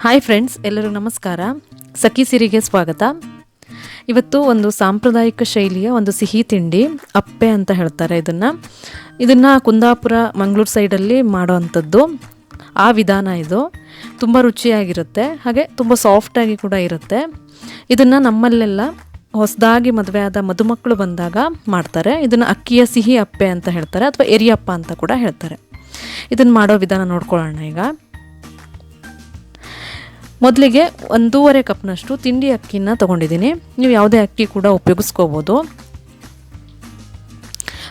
Hi friends, ಎಲ್ಲರಿಗೂ ನಮಸ್ಕಾರ. ಸಖಿ ಸಿರಿಗೆ ಸ್ವಾಗತ. ಇವತ್ತು ಒಂದು ಸಾಂಪ್ರದಾಯಿಕ ಶೈಲಿಯ ಒಂದು ಸಿಹಿ ತಿಂಡಿ ಅಪ್ಪೆ ಅಂತ ಹೇಳ್ತಾರೆ. ಇದನ್ನು ಕುಂದಾಪುರ ಮಂಗಳೂರು ಸೈಡಲ್ಲಿ ಮಾಡೋವಂಥದ್ದು. ಆ ವಿಧಾನ ಇದು ತುಂಬ ರುಚಿಯಾಗಿರುತ್ತೆ, ಹಾಗೆ ತುಂಬ ಸಾಫ್ಟಾಗಿ ಕೂಡ ಇರುತ್ತೆ. ಇದನ್ನು ನಮ್ಮಲ್ಲೆಲ್ಲ ಹೊಸದಾಗಿ ಮದುವೆ ಆದ ಮದುಮಕ್ಕಳು ಬಂದಾಗ ಮಾಡ್ತಾರೆ. ಇದನ್ನು ಅಕ್ಕಿಯ ಸಿಹಿ ಅಪ್ಪೆ ಅಂತ ಹೇಳ್ತಾರೆ, ಅಥವಾ ಎರಿಯಪ್ಪ ಅಂತ ಕೂಡ ಹೇಳ್ತಾರೆ. ಇದನ್ನು ಮಾಡೋ ವಿಧಾನ ನೋಡ್ಕೊಳ್ಳೋಣ. ಈಗ ಮೊದಲಿಗೆ 1.5 ಕಪ್ನಷ್ಟು ತಿಂಡಿ ಅಕ್ಕಿನ ತೊಗೊಂಡಿದ್ದೀನಿ. ನೀವು ಯಾವುದೇ ಅಕ್ಕಿ ಕೂಡ ಉಪಯೋಗಿಸ್ಕೋಬೋದು.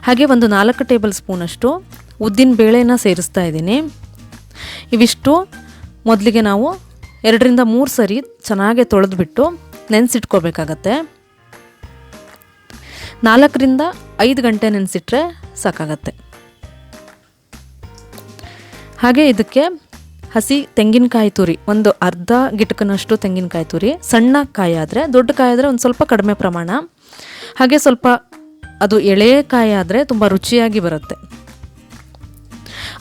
ಹಾಗೆ ಒಂದು 4 ಟೇಬಲ್ ಸ್ಪೂನಷ್ಟು ಉದ್ದಿನ ಬೇಳೆನ ಸೇರಿಸ್ತಾ ಇದ್ದೀನಿ. ಇವಿಷ್ಟು ಮೊದಲಿಗೆ ನಾವು 2ರಿಂದ 3 ಸರಿ ಚೆನ್ನಾಗಿ ತೊಳೆದ್ಬಿಟ್ಟು ನೆನೆಸಿಟ್ಕೋಬೇಕಾಗತ್ತೆ. 4ರಿಂದ 5 ಗಂಟೆ ನೆನೆಸಿಟ್ರೆ ಸಾಕಾಗತ್ತೆ. ಹಾಗೆ ಇದಕ್ಕೆ ಹಸಿ ತೆಂಗಿನಕಾಯಿ ತುರಿ, ಒಂದು ಅರ್ಧ ಗಿಟಕನಷ್ಟು ತೆಂಗಿನಕಾಯಿ ತುರಿ. ಸಣ್ಣ ಕಾಯಿ ಆದರೆ, ದೊಡ್ಡ ಕಾಯಿ ಆದರೆ ಒಂದು ಸ್ವಲ್ಪ ಕಡಿಮೆ ಪ್ರಮಾಣ. ಹಾಗೆ ಸ್ವಲ್ಪ ಅದು ಎಳೆ ಕಾಯಿ ಆದರೆ ತುಂಬ ರುಚಿಯಾಗಿ ಬರುತ್ತೆ.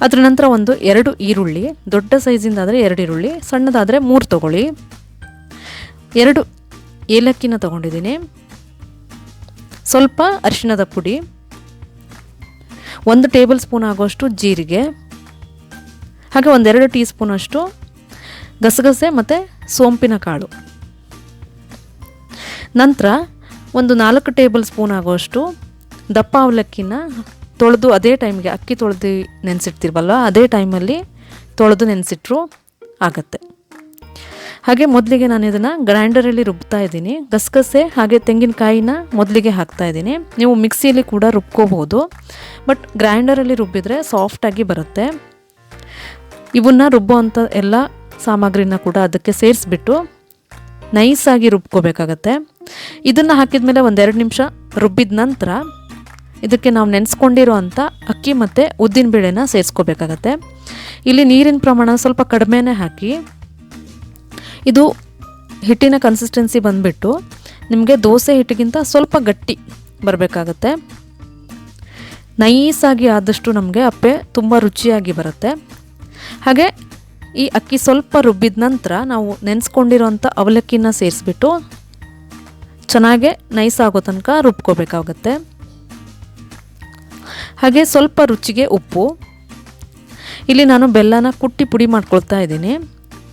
ಅದರ ನಂತರ 2 ಈರುಳ್ಳಿ, ದೊಡ್ಡ ಸೈಜಿಂದಾದರೆ 2 ಈರುಳ್ಳಿ, ಸಣ್ಣದಾದರೆ 3 ತೊಗೊಳ್ಳಿ. 2 ಏಲಕ್ಕಿನ ತೊಗೊಂಡಿದ್ದೀನಿ. ಸ್ವಲ್ಪ ಅರಿಶಿಣದ ಪುಡಿ, 1 ಟೇಬಲ್ ಸ್ಪೂನ್ ಆಗೋಷ್ಟು ಜೀರಿಗೆ, ಹಾಗೆ 2 ಟೀ ಸ್ಪೂನಷ್ಟು ಗಸಗಸೆ ಮತ್ತು ಸೋಂಪಿನ ಕಾಳು. ನಂತರ 4 ಟೇಬಲ್ ಸ್ಪೂನ್ ಆಗೋಷ್ಟು ದಪ್ಪ ಅವಲಕ್ಕಿನ ತೊಳೆದು, ಅದೇ ಟೈಮ್ಗೆ ಅಕ್ಕಿ ತೊಳೆದು ನೆನೆಸಿಡ್ತೀವಲ್ವ, ಅದೇ ಟೈಮಲ್ಲಿ ತೊಳೆದು ನೆನೆಸಿಟ್ರು ಆಗುತ್ತೆ. ಹಾಗೆ ಮೊದಲಿಗೆ ನಾನು ಇದನ್ನು ಗ್ರೈಂಡರಲ್ಲಿ ರುಬ್ತಾ ಇದ್ದೀನಿ. ಗಸಗಸೆ ಹಾಗೆ ತೆಂಗಿನಕಾಯಿನ ಮೊದಲಿಗೆ ಹಾಕ್ತಾ ಇದ್ದೀನಿ. ನೀವು ಮಿಕ್ಸಿಯಲ್ಲಿ ಕೂಡ ರುಬ್ಕೋಬೋದು, ಬಟ್ ಗ್ರೈಂಡರಲ್ಲಿ ರುಬ್ಬಿದರೆ ಸಾಫ್ಟಾಗಿ ಬರುತ್ತೆ. ಇವನ್ನ ರುಬ್ಬೋ ಎಲ್ಲ ಸಾಮಗ್ರಿನ ಕೂಡ ಅದಕ್ಕೆ ಸೇರಿಸ್ಬಿಟ್ಟು ನೈಸಾಗಿ ರುಬ್ಕೋಬೇಕಾಗತ್ತೆ. ಇದನ್ನು ಹಾಕಿದ ಮೇಲೆ 1-2 ನಿಮಿಷ ರುಬ್ಬಿದ ನಂತರ ಇದಕ್ಕೆ ನಾವು ನೆನೆಸ್ಕೊಂಡಿರೋ ಅಂಥ ಅಕ್ಕಿ ಮತ್ತು ಉದ್ದಿನ ಬೇಳೆನ ಸೇರಿಸ್ಕೋಬೇಕಾಗತ್ತೆ. ಇಲ್ಲಿ ನೀರಿನ ಪ್ರಮಾಣ ಸ್ವಲ್ಪ ಕಡಿಮೆನೇ ಹಾಕಿ. ಇದು ಹಿಟ್ಟಿನ ಕನ್ಸಿಸ್ಟೆನ್ಸಿ ಬಂದುಬಿಟ್ಟು ನಿಮಗೆ ದೋಸೆ ಹಿಟ್ಟಿಗಿಂತ ಸ್ವಲ್ಪ ಗಟ್ಟಿ ಬರಬೇಕಾಗತ್ತೆ. ನೈಸಾಗಿ ಆದಷ್ಟು ನಮಗೆ ಅಪ್ಪೆ ತುಂಬ ರುಚಿಯಾಗಿ ಬರುತ್ತೆ. ಹಾಗೆ ಈ ಅಕ್ಕಿ ಸ್ವಲ್ಪ ರುಬ್ಬಿದ ನಂತರ ನಾವು ನೆನೆಸ್ಕೊಂಡಿರೋಂಥ ಅವಲಕ್ಕಿನ ಸೇರಿಸ್ಬಿಟ್ಟು ಚೆನ್ನಾಗೆ ನೈಸ್ ಆಗೋ ತನಕ ರುಬ್ಕೋಬೇಕಾಗುತ್ತೆ. ಹಾಗೆ ಸ್ವಲ್ಪ ರುಚಿಗೆ ಉಪ್ಪು. ಇಲ್ಲಿ ನಾನು ಬೆಲ್ಲನ ಕುಟ್ಟಿ ಪುಡಿ ಮಾಡ್ಕೊಳ್ತಾ ಇದ್ದೀನಿ.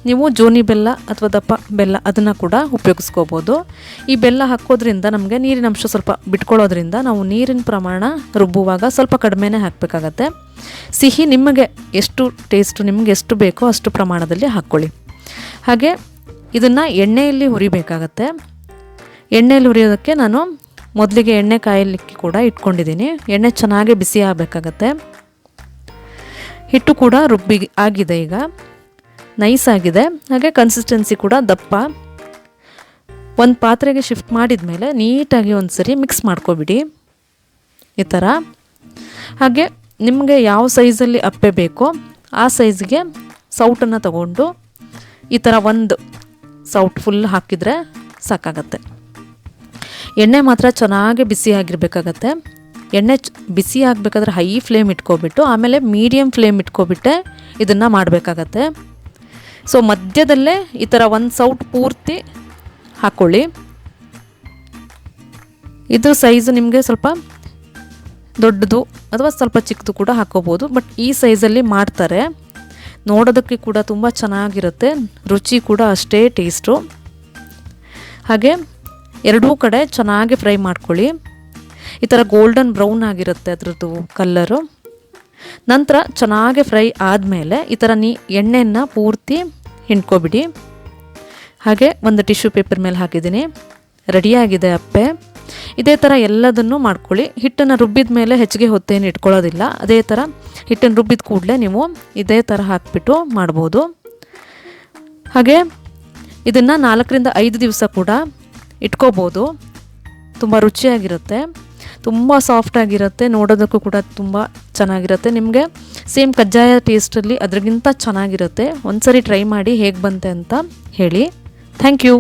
ನೀವು ಜೋನಿ ಬೆಲ್ಲ ಅಥವಾ ದಪ್ಪ ಬೆಲ್ಲ ಅದನ್ನು ಕೂಡ ಉಪಯೋಗಿಸ್ಕೋಬೋದು. ಈ ಬೆಲ್ಲ ಹಾಕೋದ್ರಿಂದ ನಮಗೆ ನೀರಿನ ಅಂಶ ಸ್ವಲ್ಪ ಬಿಟ್ಕೊಳ್ಳೋದ್ರಿಂದ ನಾವು ನೀರಿನ ಪ್ರಮಾಣ ರುಬ್ಬುವಾಗ ಸ್ವಲ್ಪ ಕಡಿಮೆನೇ ಹಾಕಬೇಕಾಗತ್ತೆ. ಸಿಹಿ ನಿಮಗೆ ಎಷ್ಟು ಟೇಸ್ಟು ನಿಮಗೆ ಎಷ್ಟು ಬೇಕೋ ಅಷ್ಟು ಪ್ರಮಾಣದಲ್ಲಿ ಹಾಕ್ಕೊಳ್ಳಿ. ಹಾಗೆ ಇದನ್ನು ಎಣ್ಣೆಯಲ್ಲಿ ಹುರಿಬೇಕಾಗತ್ತೆ. ಎಣ್ಣೆಯಲ್ಲಿ ಹುರಿಯೋದಕ್ಕೆ ನಾನು ಮೊದಲಿಗೆ ಎಣ್ಣೆ ಕಾಯಲಿಕ್ಕೆ ಕೂಡ ಇಟ್ಕೊಂಡಿದ್ದೀನಿ. ಎಣ್ಣೆ ಚೆನ್ನಾಗಿ ಬಿಸಿ ಆಗಬೇಕಾಗತ್ತೆ. ಹಿಟ್ಟು ಕೂಡ ರುಬ್ಬಿ ಆಗಿದೆ, ಈಗ ನೈಸ್ ಆಗಿದೆ. ಹಾಗೆ ಕನ್ಸಿಸ್ಟೆನ್ಸಿ ಕೂಡ ದಪ್ಪ. ಒಂದು ಪಾತ್ರೆಗೆ ಶಿಫ್ಟ್ ಮಾಡಿದ ಮೇಲೆ ನೀಟಾಗಿ ಒಂದು ಸರಿ ಮಿಕ್ಸ್ ಮಾಡ್ಕೊಬಿಡಿ ಈ ಥರ. ಹಾಗೆ ನಿಮಗೆ ಯಾವ ಸೈಜಲ್ಲಿ ಅಪ್ಪೆ ಬೇಕೋ ಆ ಸೈಜ್ಗೆ ಸೌಟನ್ನು ತಗೊಂಡು ಈ ಥರ ಒಂದು ಸೌಟ್ ಫುಲ್ ಹಾಕಿದರೆ ಸಾಕಾಗತ್ತೆ. ಎಣ್ಣೆ ಮಾತ್ರ ಚೆನ್ನಾಗಿ ಬಿಸಿ ಆಗಿರಬೇಕಾಗತ್ತೆ. ಎಣ್ಣೆ ಬಿಸಿ ಆಗಬೇಕಾದ್ರೆ ಹೈ ಫ್ಲೇಮ್ ಇಟ್ಕೊಬಿಟ್ಟು ಆಮೇಲೆ ಮೀಡಿಯಮ್ ಫ್ಲೇಮ್ ಇಟ್ಕೊಬಿಟ್ಟೆ ಇದನ್ನು ಮಾಡಬೇಕಾಗತ್ತೆ. ಸೊ ಮಧ್ಯದಲ್ಲೇ ಈ ಥರ ಒಂದು ಸೌಟ್ ಪೂರ್ತಿ ಹಾಕ್ಕೊಳ್ಳಿ. ಇದ್ರ ಸೈಜು ನಿಮಗೆ ಸ್ವಲ್ಪ ದೊಡ್ಡದು ಅಥವಾ ಸ್ವಲ್ಪ ಚಿಕ್ಕದು ಕೂಡ ಹಾಕ್ಕೋಬೋದು, ಬಟ್ ಈ ಸೈಜಲ್ಲಿ ಮಾಡ್ತಾರೆ. ನೋಡೋದಕ್ಕೆ ಕೂಡ ತುಂಬ ಚೆನ್ನಾಗಿರುತ್ತೆ, ರುಚಿ ಕೂಡ ಅಷ್ಟೇ ಟೇಸ್ಟು. ಹಾಗೆ ಎರಡೂ ಕಡೆ ಚೆನ್ನಾಗಿ ಫ್ರೈ ಮಾಡ್ಕೊಳ್ಳಿ. ಈ ಥರ ಗೋಲ್ಡನ್ ಬ್ರೌನ್ ಆಗಿರುತ್ತೆ ಅದರದ್ದು ಕಲ್ಲರು. ನಂತರ ಚೆನ್ನಾಗಿ ಫ್ರೈ ಆದಮೇಲೆ ಈ ಥರ ಎಣ್ಣೆನ ಪೂರ್ತಿ ಹಿಂಡ್ಕೊಬಿಡಿ. ಹಾಗೆ ಒಂದು ಟಿಶ್ಯೂ ಪೇಪರ್ ಮೇಲೆ ಹಾಕಿದ್ದೀನಿ. ರೆಡಿಯಾಗಿದೆ ಅಪ್ಪೆ. ಇದೇ ಥರ ಎಲ್ಲದನ್ನು ಮಾಡ್ಕೊಳ್ಳಿ. ಹಿಟ್ಟನ್ನು ರುಬ್ಬಿದ ಮೇಲೆ ಹೆಚ್ಚಿಗೆ ಹೊತ್ತೇನು ಇಟ್ಕೊಳ್ಳೋದಿಲ್ಲ. ಅದೇ ಥರ ಹಿಟ್ಟನ್ನು ರುಬ್ಬಿದ ಕೂಡಲೇ ನೀವು ಇದೇ ಥರ ಹಾಕಿಬಿಟ್ಟು ಮಾಡ್ಬೋದು. ಹಾಗೆ ಇದನ್ನು 4ರಿಂದ 5 ದಿವಸ ಕೂಡ ಇಟ್ಕೋಬೋದು. ತುಂಬ ರುಚಿಯಾಗಿರುತ್ತೆ, ತುಂಬ ಸಾಫ್ಟಾಗಿರುತ್ತೆ, ನೋಡೋದಕ್ಕೂ ಕೂಡ ತುಂಬ ಚೆನ್ನಾಗಿರುತ್ತೆ. ನಿಮಗೆ ಸೇಮ್ ಕಜ್ಜಾಯ ಟೇಸ್ಟಲ್ಲಿ ಅದರಿಗಿಂತ ಚೆನ್ನಾಗಿರುತ್ತೆ. ಒಂದು ಸರಿ ಟ್ರೈ ಮಾಡಿ ಹೇಗೆ ಬಂತೆ ಅಂತ ಹೇಳಿ. Thank you.